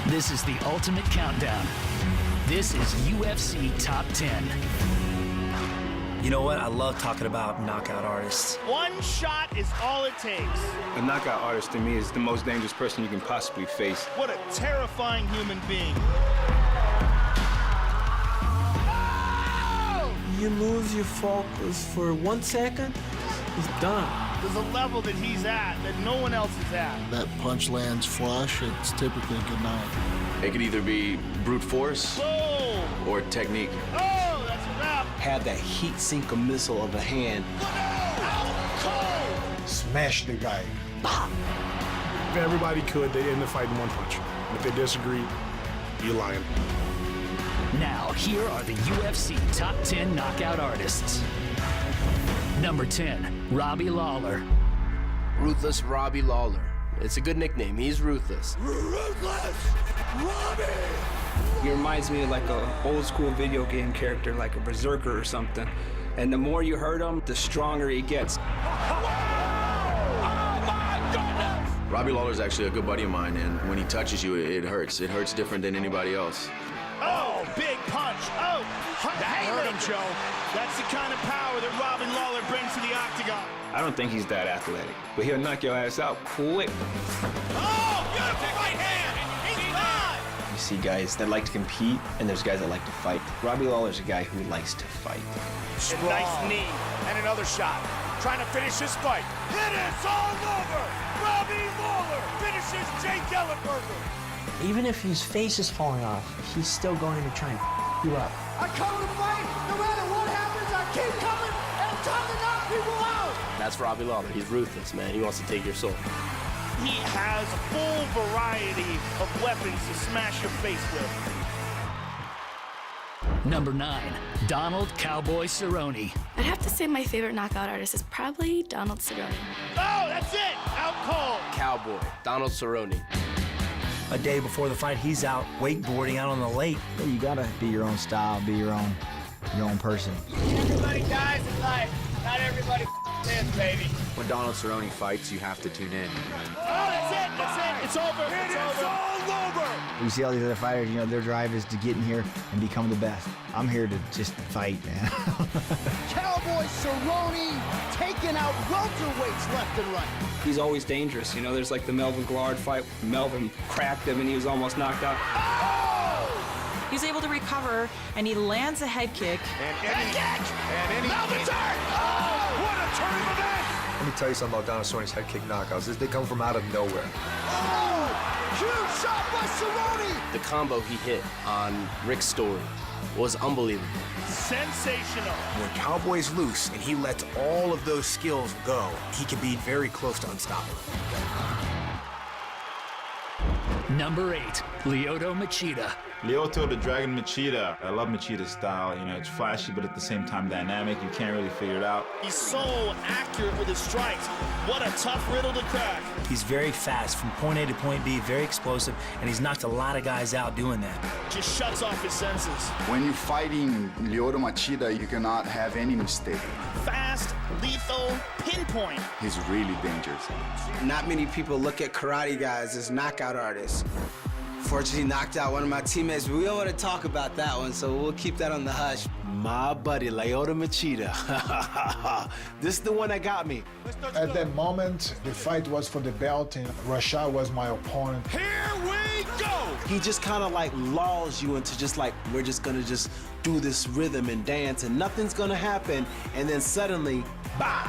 This is the ultimate countdown. This is UFC Top 10. You know what? I love talking about knockout artists. One shot is all it takes. A knockout artist to me is the most dangerous person you can possibly face. What a terrifying human being. You lose your focus for 1 second, it's done. There's a level that he's at that no one else is at. That punch lands flush, it's typically a good night. It could either be brute force Boom! or technique. Oh, that's a wrap. Have that heat sink a missile of a hand. Out cold! Smash the guy. If everybody could, they'd end the fight in one punch. If they disagree, you lying. Now, here are the UFC Top 10 knockout artists. Number 10, Robbie Lawler. Ruthless Robbie Lawler. It's a good nickname. He's ruthless. Ruthless Robbie! He reminds me of like an old school video game character, like a berserker or something. And the more you hurt him, the stronger he gets. Oh my goodness! Robbie Lawler is actually a good buddy of mine, and when he touches you, it hurts. It hurts different than anybody else. Oh, big punch. Oh, that hurt him, Joe. That's the kind of power that Robbie Lawler brings to the octagon. I don't think he's that athletic, but he'll knock your ass out quick. Oh, beautiful right hand. He's gone. You see guys that like to compete, and there's guys that like to fight. Robbie Lawler's a guy who likes to fight. A nice knee and another shot. Trying to finish this fight. It is all over. Robbie Lawler finishes Jake Ellenberger. Even if his face is falling off, he's still going to try and you up. I come to fight. No matter what happens, I keep coming, and I'm trying to knock people out. That's Robbie Lawler. He's ruthless, man. He wants to take your soul. He has a full variety of weapons to smash your face with. Number 9, Donald Cowboy Cerrone. I'd have to say my favorite knockout artist is probably Donald Cerrone. Oh, that's it! Out cold! Cowboy, Donald Cerrone. A day before the fight, he's out wakeboarding out on the lake. You gotta be your own style, be your own person. Everybody dies in life. Not everybody lives, baby. When Donald Cerrone fights, you have to tune in. Oh, that's it! That's it! It's over! It's all over! You see all these other fighters, you know, their drive is to get in here and become the best. I'm here to just fight, man. Cowboy Cerrone taking out welterweights left and right. He's always dangerous. You know, there's like the Melvin Glard fight. Melvin cracked him and he was almost knocked out. Oh! He's able to recover, and he lands a head kick. Melvin's hurt! Oh! What a turn of events! Let me tell you something about Donald Cerrone's head kick knockouts. They come from out of nowhere. Oh! Huge shot by Cerrone! The combo he hit on Rick's Story was unbelievable. Sensational. When Cowboy's loose and he lets all of those skills go, he can be very close to unstoppable. Number 8, Lyoto Machida. Lyoto the Dragon Machida. I love Machida's style. You know, it's flashy, but at the same time dynamic. You can't really figure it out. He's so accurate with his strikes. What a tough riddle to crack. He's very fast from point A to point B, very explosive, and he's knocked a lot of guys out doing that. Just shuts off his senses. When you're fighting Lyoto Machida, you cannot have any mistake. Fast, lethal, pinpoint. He's really dangerous. Not many people look at karate guys as knockout artists. Fortunately, knocked out one of my teammates, but we don't want to talk about that one, so we'll keep that on the hush. My buddy, Lyoto Machida. This is the one that got me. At that moment, the fight was for the belt, and Rashad was my opponent. Here we go! He just kind of like lulls you into just like, we're just gonna just do this rhythm and dance, and nothing's gonna happen, and then suddenly, bow!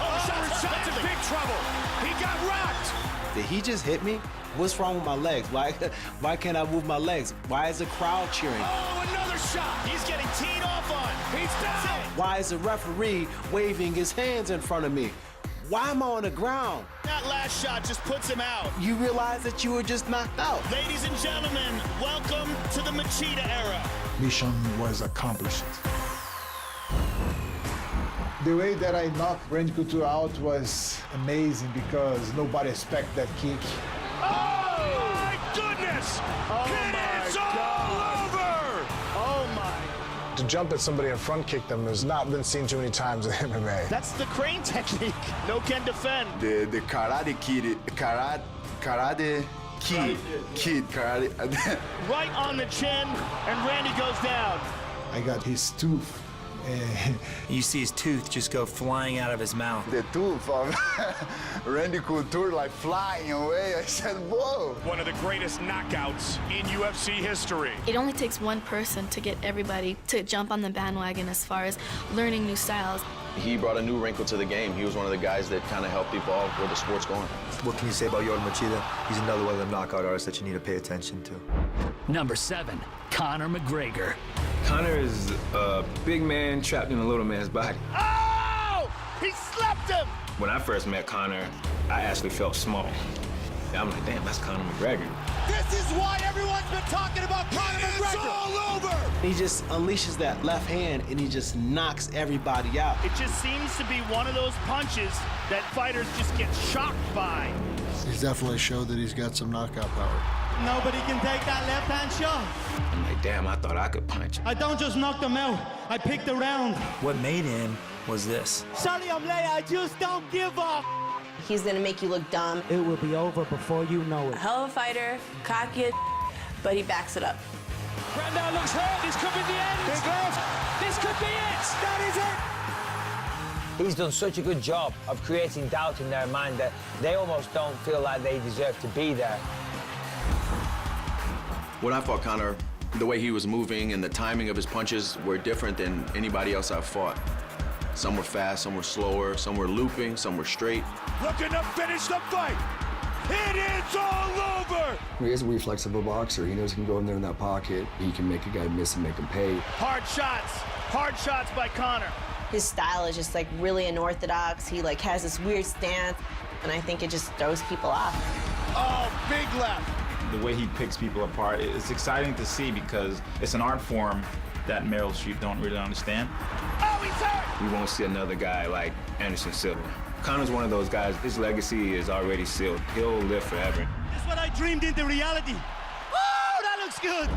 Oh, shot's in big trouble. He got rocked. Did he just hit me? What's wrong with my legs? Why can't I move my legs? Why is the crowd cheering? Oh, another shot. He's getting teed off on. He's down. Why is the referee waving his hands in front of me? Why am I on the ground? That last shot just puts him out. You realize that you were just knocked out. Ladies and gentlemen, welcome to the Machida era. Mission was accomplished. The way that I knocked Randy Couture out was amazing because nobody expected that kick. Oh, my goodness! Oh, it's all over! Oh, my. To jump at somebody and front kick them has not been seen too many times in MMA. That's the crane technique. No can defend. The Karate kid karate. Right on the chin, and Randy goes down. I got his tooth. You see his tooth just go flying out of his mouth. The tooth of Randy Couture like flying away. I said, whoa. One of the greatest knockouts in UFC history. It only takes one person to get everybody to jump on the bandwagon as far as learning new styles. He brought a new wrinkle to the game. He was one of the guys that kind of helped evolve where the sport's going. What can you say about Yoel Machida? He's another one of them knockout artists that you need to pay attention to. Number 7, Conor McGregor. Conor is a big man trapped in a little man's body. Oh! He slapped him! When I first met Conor, I actually felt small. I'm like, damn, that's Conor McGregor. This is why everyone's been talking about Conor McGregor. It's all over! He just unleashes that left hand and he just knocks everybody out. It just seems to be one of those punches that fighters just get shocked by. He's definitely showed that he's got some knockout power. Nobody can take that left-hand shot. I'm like, damn, I thought I could punch. I don't just knock them out. I pick the round. What made him was this. Sorry, I'm late. I just don't give up. He's gonna make you look dumb. It will be over before you know it. A hell of a fighter, cocky, but he backs it up. Brandon looks hurt. This could be the end. Big left. This could be it. That is it. He's done such a good job of creating doubt in their mind that they almost don't feel like they deserve to be there. When I fought Conor, the way he was moving and the timing of his punches were different than anybody else I've fought. Some were fast, some were slower, some were looping, some were straight. Looking to finish the fight. It is all over. He is a reflexible boxer. He knows he can go in there in that pocket. He can make a guy miss and make him pay. Hard shots by Conor. His style is just like really unorthodox. He like has this weird stance, and I think it just throws people off. Oh, big left. The way he picks people apart, it's exciting to see because it's an art form that Meryl Streep don't really understand. Oh, he's hurt! We won't see another guy like Anderson Silva. Conor's one of those guys, his legacy is already sealed. He'll live forever. This is what I dreamed into reality. Oh, that looks good!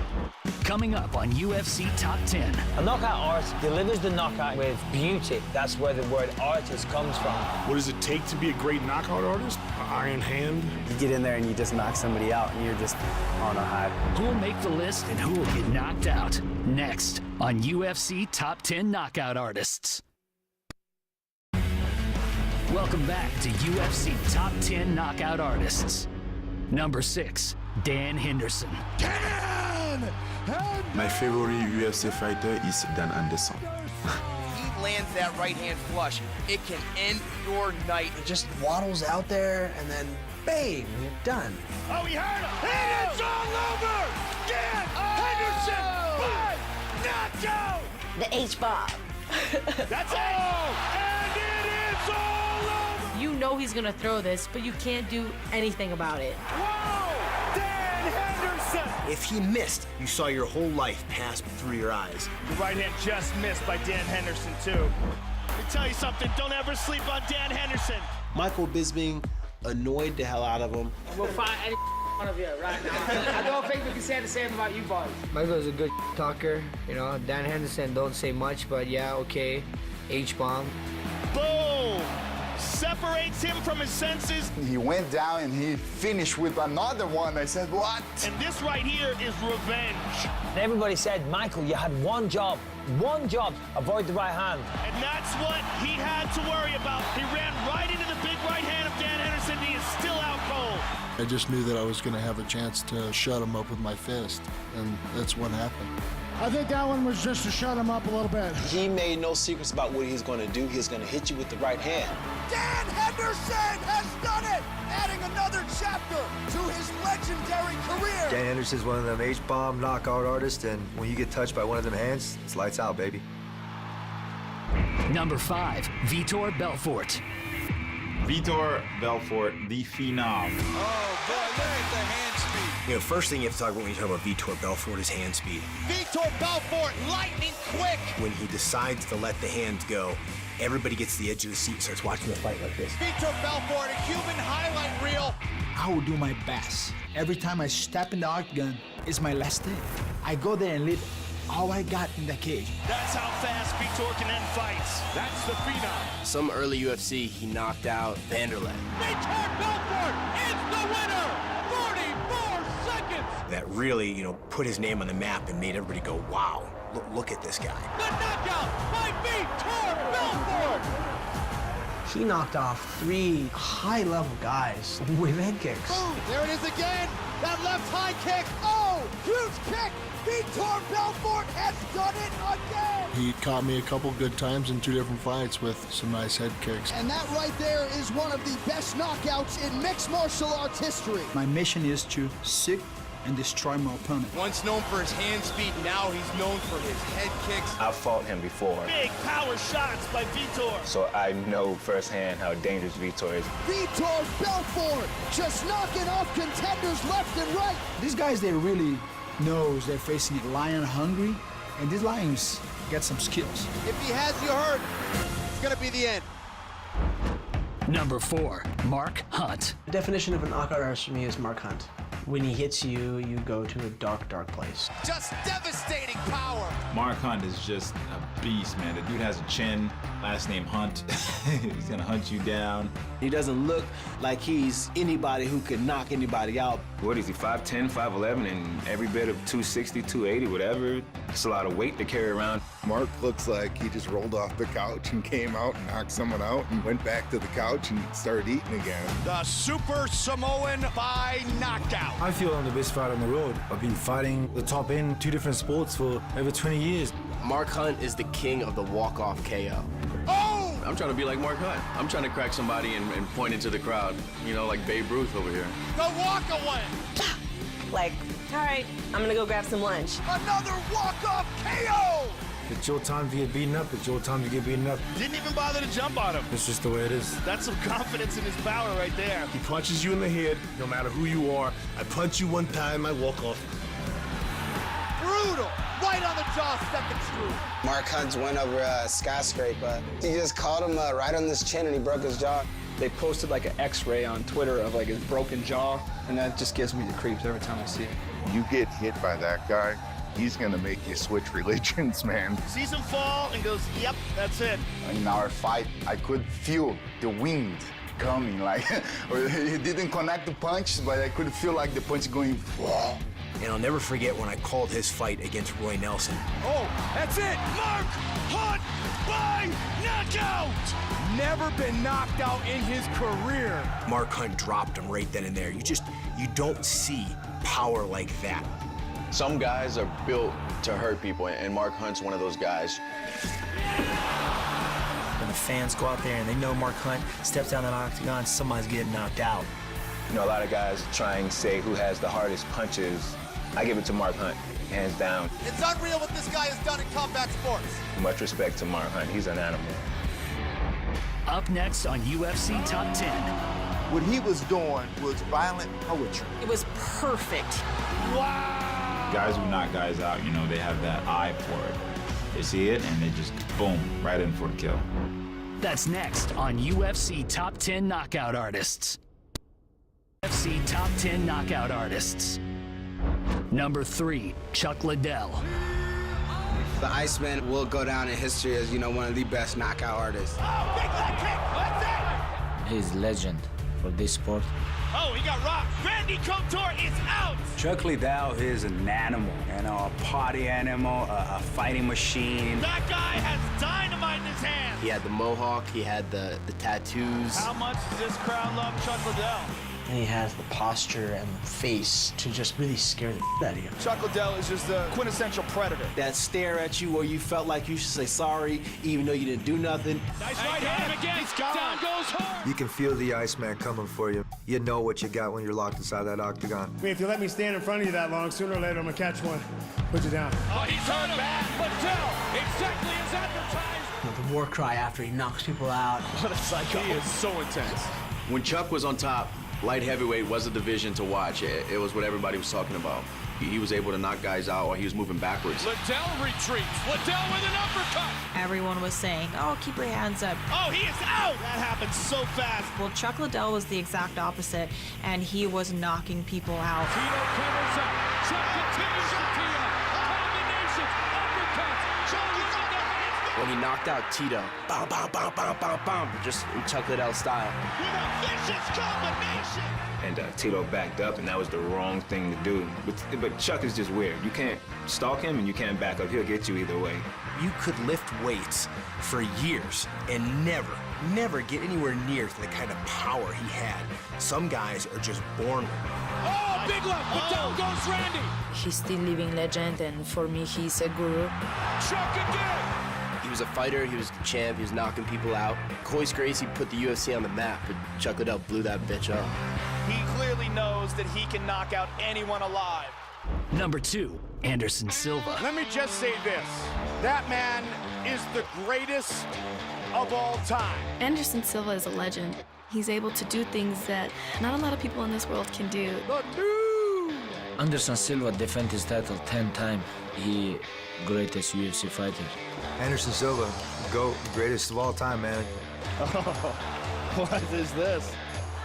Coming up on UFC Top 10. A knockout artist delivers the knockout with beauty. That's where the word artist comes from. What does it take to be a great knockout artist? An iron hand? You get in there and you just knock somebody out and you're just on a high. Who will make the list and who will get knocked out? Next on UFC Top 10 Knockout Artists. Welcome back to UFC Top 10 Knockout Artists. Number 6, Dan Henderson. My favorite UFC fighter is Dan Anderson. He lands that right hand flush. It can end your night. It just waddles out there and then bang, you're done. Oh, he hurt him. And it's all over. Dan Henderson by knockout. The H-bomb. That's it. And it is all over. You know he's gonna throw this, but you can't do anything about it. Whoa! Dan Henderson. If he missed, you saw your whole life pass through your eyes. The right hand just missed by Dan Henderson, too. Let me tell you something, don't ever sleep on Dan Henderson. Michael Bisping annoyed the hell out of him. We'll find any one of you right now. I don't think we can say the same about you boys. Michael's a good talker, you know. Dan Henderson don't say much, but yeah, okay. H-bomb. Boom! Separates him from his senses. He went down and he finished with another one. I said, what? And this right here is revenge. Everybody said, Michael, you had one job, avoid the right hand. And that's what he had to worry about. He ran right into the big right hand of Dan Henderson. He is still out cold. I just knew that I was going to have a chance to shut him up with my fist, and that's what happened. I think that one was just to shut him up a little bit. He made no secrets about what he's going to do. He's going to hit you with the right hand. Dan Henderson has done it, adding another chapter to his legendary career. Dan Anderson's one of them H-bomb knockout artists, and when you get touched by one of them hands, it's lights out, baby. Number 5, Vitor Belfort. Vitor Belfort, the phenom. Oh, boy, look at the hand speed. You know, first thing you have to talk about when you talk about Vitor Belfort is hand speed. Vitor Belfort, lightning quick. When he decides to let the hands go, everybody gets the edge of the seat and starts watching the fight like this. Vitor Belfort, a human highlight reel. I will do my best. Every time I step in the octagon, it's my last day. I go there and leave all I got in the cage. That's how fast Vitor can end fights. That's the phenom. Some early UFC, he knocked out Vanderlei. Vitor Belfort is the winner. that really, you know, put his name on the map and made everybody go, wow, look at this guy. The knockout by Vitor Belfort! He knocked off 3 high-level guys with head kicks. Boom! There it is again. That left high kick. Oh, huge kick. Vitor Belfort has done it again. He caught me a couple good times in 2 different fights with some nice head kicks. And that right there is one of the best knockouts in mixed martial arts history. My mission is to seek and destroy my opponent. Once known for his hand speed, now he's known for his head kicks. I've fought him before, Big power shots by Vitor. so I know firsthand how dangerous Vitor is. Vitor Belfort just knocking off contenders left and right. These guys, they really knows they're facing a lion hungry, and these lions got some skills. If he has you hurt, it's gonna be the end. Number 4, Mark Hunt. The definition of a knockout artist for me is Mark Hunt. When he hits you, you go to a dark, dark place. Just devastating power. Mark Hunt is just a beast, man. The dude has a chin, last name Hunt. He's gonna hunt you down. He doesn't look like he's anybody who could knock anybody out. What is he, 5'10", 5'11", and every bit of 260, 280, whatever. It's a lot of weight to carry around. Mark looks like he just rolled off the couch and came out and knocked someone out and went back to the couch and started eating again. The Super Samoan by knockout. I feel I'm the best fighter on the road. I've been fighting the top end, 2 different sports for over 20 years. Mark Hunt is the king of the walk-off KO. Oh! I'm trying to be like Mark Hunt. I'm trying to crack somebody and point into the crowd, you know, like Babe Ruth over here. The walk away. Like, all right, I'm gonna go grab some lunch. Another walk-off KO! It's your time to get beaten up. It's your time to get beaten up. Didn't even bother to jump on him. It's just the way it is. That's some confidence in his power right there. He punches you in the head, no matter who you are. I punch you one time, I walk off. Brutal. Right on the jaw, stepping through. Mark Hunt went over a skyscraper. He just caught him right on his chin and he broke his jaw. They posted like an X-ray on Twitter of like his broken jaw, and that just gives me the creeps every time I see it. You get hit by that guy, he's gonna make you switch religions, man. Sees him fall and goes, yep, that's it. In our fight, I could feel the wind coming, like, or he didn't connect the punch, but I could feel like the punch going, whoa. And I'll never forget when I called his fight against Roy Nelson. Oh, that's it. Mark Hunt by knockout. Never been knocked out in his career. Mark Hunt dropped him right then and there. You don't see power like that. Some guys are built to hurt people, and Mark Hunt's one of those guys. When the fans go out there and they know Mark Hunt steps down the octagon, somebody's getting knocked out. You know, a lot of guys try and say who has the hardest punches. I give it to Mark Hunt, hands down. It's unreal what this guy has done in combat sports. Much respect to Mark Hunt. He's an animal. Up next on UFC Top 10. What he was doing was violent poetry. It was perfect. Wow! Guys who knock guys out, you know, they have that eye for it. They see it and they just, boom, right in for a kill. That's next on UFC Top 10 Knockout Artists. UFC Top 10 Knockout Artists. Number 3, Chuck Liddell. The Iceman will go down in history as, you know, one of the best knockout artists. Oh, big leg kick. That's it. He's legend for this sport. Oh, he got rocked. Randy Couture is out. Chuck Liddell is an animal, you know, a party animal, a fighting machine. That guy has dynamite in his hand. He had the mohawk, he had the tattoos. How much does this crowd love Chuck Liddell? And he has the posture and the face to just really scare the out of you. Chuck Liddell is just the quintessential predator. That stare at you where you felt like you should say sorry, even though you didn't do nothing. Nice right hand again. He's gone. Down goes hard. You can feel the Iceman coming for you. You know what you got when you're locked inside that octagon. I mean, if you let me stand in front of you that long, sooner or later I'm gonna catch one, put you down. Oh, he's turned back. Liddell, exactly as advertised. The war cry after he knocks people out. What a psycho. He is so intense. When Chuck was on top, light heavyweight was a division to watch. It was what everybody was talking about. He was able to knock guys out while he was moving backwards. Liddell retreats. Liddell with an uppercut. Everyone was saying, oh, keep your hands up. Oh, he is out. That happened so fast. Well, Chuck Liddell was the exact opposite, and he was knocking people out. Tito covers up. Chuck continues to tee up. Combinations, uppercuts. Chuck is on the When he knocked out Tito, bam, bam, bam, bam, bam, bam, just in Chuck Liddell style. With a vicious combination. And Tito backed up, and that was the wrong thing to do. But Chuck is just weird. You can't stalk him, and you can't back up. He'll get you either way. You could lift weights for years and never get anywhere near the kind of power he had. Some guys are just born with it. Oh, big left, but down goes Randy. He's still living legend, and for me, he's a guru. Chuck again. He was a fighter, he was the champ, he was knocking people out. Royce Gracie put the UFC on the map, but Chuck Liddell blew that bitch up. He clearly knows that he can knock out anyone alive. Number 2, Anderson Silva. Let me just say this. That man is the greatest of all time. Anderson Silva is a legend. He's able to do things that not a lot of people in this world can do. Anderson Silva defended his title 10 times. He greatest UFC fighter. Anderson Silva, GOAT, greatest of all time, man. What is this?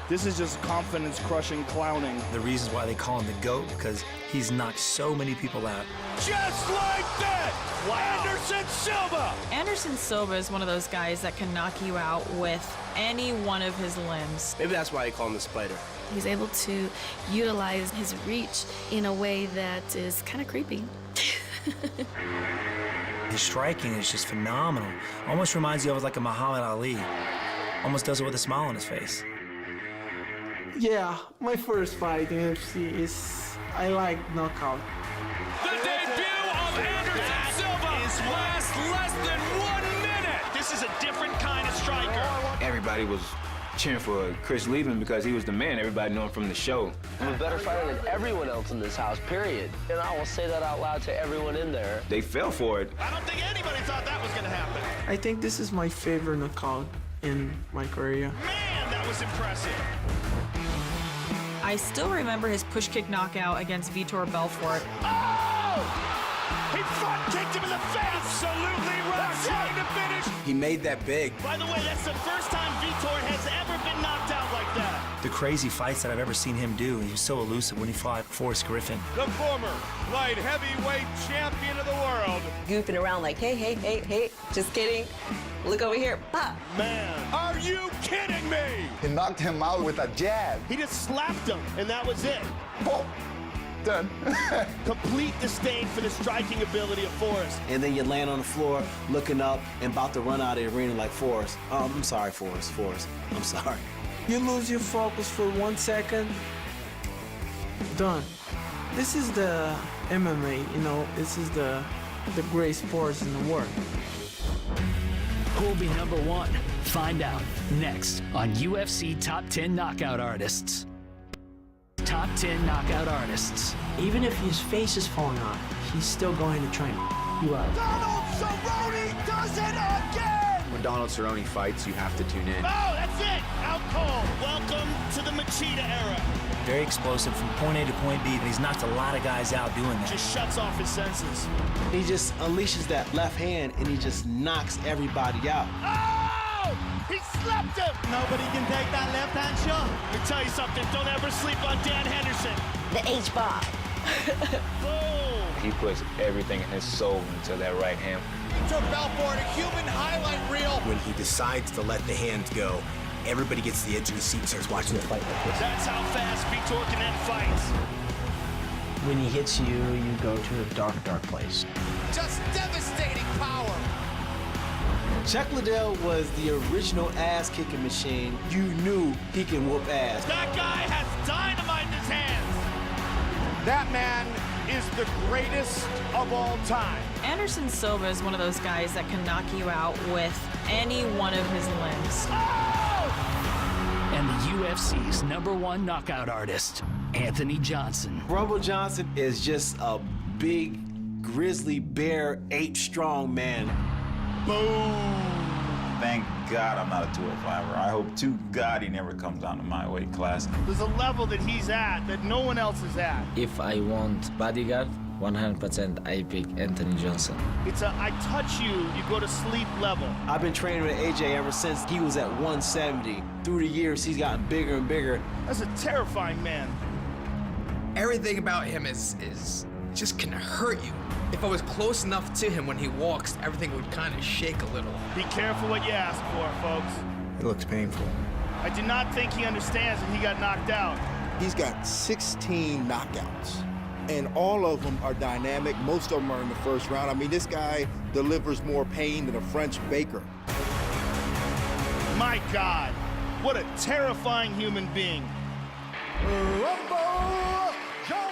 This is just confidence-crushing clowning. The reasons why they call him the GOAT, because he's knocked so many people out. Just like that! Wow. Anderson Silva! Anderson Silva is one of those guys that can knock you out with any one of his limbs. Maybe that's why they call him the Spider. He's able to utilize his reach in a way that is kind of creepy. His striking is just phenomenal. Almost reminds you of like a Muhammad Ali. Almost does it with a smile on his face. Yeah, my first fight in UFC is I like knockout. The debut of Anderson Silva lasts less than 1 minute. This is a different kind of striker. Everybody was cheering for Chris leaving because he was the man. Everybody knew him from the show. I'm a better fighter than everyone else in this house, period. And I will say that out loud to everyone in there. They fell for it. I don't think anybody thought that was going to happen. I think this is my favorite knockout in my career. Man, that was impressive. I still remember his push kick knockout against Vitor Belfort. Oh! He front kicked him in the face. Absolutely right. Trying to finish. He made that big. By the way, that's the first time Vitor has ever been knocked out like that. The crazy fights that I've ever seen him do, he was so elusive when he fought Forrest Griffin. The former light heavyweight champion of the world. Goofing around like, hey, hey, hey, hey, just kidding. Look over here. Pop. Man, are you kidding me? He knocked him out with a jab. He just slapped him, and that was it. Boom. Done. Complete disdain for the striking ability of Forrest. And then you land on the floor, looking up, and about to run out of the arena like Forrest. I'm sorry, Forrest. I'm sorry. You lose your focus for 1 second, done. This is the MMA, you know, this is the great sports in the world. Who'll be number 1? Find out next on UFC Top 10 Knockout Artists. Top 10 Knockout Artists. Even if his face is falling off, he's still going to try and you up. Donald Cerrone does it again! When Donald Cerrone fights, you have to tune in. Oh, that's it! Out cold. Welcome to the Machida era. Very explosive from point A to point B, and he's knocked a lot of guys out doing that. Just shuts off his senses. He just unleashes that left hand, and he just knocks everybody out. Oh! He slapped him! Nobody can take that left-hand shot. Let me tell you something. Don't ever sleep on Dan Henderson. The H-bomb. Boom! He puts everything in his soul into that right hand. Vitor Belfort, a human highlight reel. When he decides to let the hands go, everybody gets the edge of the seat and starts watching the fight like this. That's how fast Vitor can end fights. When he hits you, you go to a dark, dark place. Just devastating power. Chuck Liddell was the original ass-kicking machine. You knew he can whoop ass. That guy has dynamite in his hands. That man is the greatest of all time. Anderson Silva is one of those guys that can knock you out with any one of his limbs. And the UFC's number 1 knockout artist, Anthony Johnson. Rumble Johnson is just a big grizzly bear, ape-strong man. Boom! Thank God I'm not a 205er. I hope to God he never comes down to my weight class. There's a level that he's at that no one else is at. If I want bodyguard, 100% I pick Anthony Johnson. It's a I touch you, you go to sleep level. I've been training with AJ ever since he was at 170. Through the years, he's gotten bigger and bigger. That's a terrifying man. Everything about him is just can hurt you. If I was close enough to him when he walks, everything would kind of shake a little. Be careful what you ask for, folks. It looks painful. I do not think he understands that he got knocked out. He's got 16 knockouts, and all of them are dynamic. Most of them are in the first round. I mean, this guy delivers more pain than a French baker. My God, what a terrifying human being.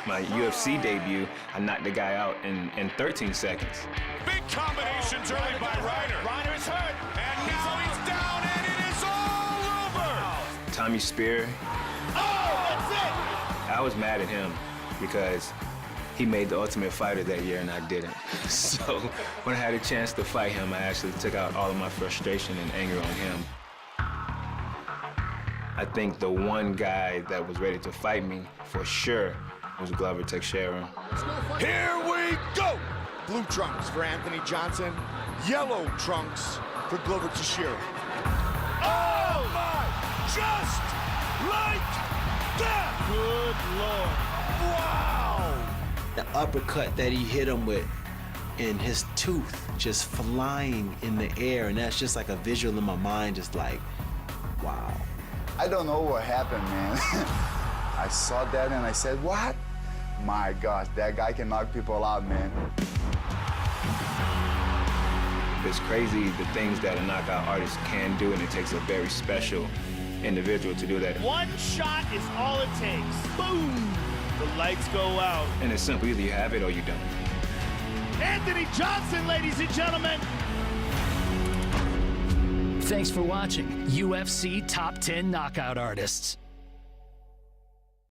My UFC debut, I knocked the guy out in 13 seconds. Big combinations early by Ryder. Ryder is hurt, and now he's down, and it is all over. Tommy Spear. Oh, that's it. I was mad at him because he made the Ultimate Fighter that year and I didn't. So when I had a chance to fight him, I actually took out all of my frustration and anger on him. I think the one guy that was ready to fight me for sure was Glover Teixeira. Here we go. Blue trunks for Anthony Johnson. Yellow trunks for Glover Teixeira. Oh my! Just like that! Good Lord. Wow! The uppercut that he hit him with, and his tooth just flying in the air, and that's just like a visual in my mind, just like, wow. I don't know what happened, man. I saw that and I said, what? My gosh, that guy can knock people out, man. It's crazy the things that a knockout artist can do, and it takes a very special individual to do that. One shot is all it takes. Boom! The lights go out. And it's simple, either you have it or you don't. Anthony Johnson, ladies and gentlemen. Thanks for watching UFC Top 10 Knockout Artists.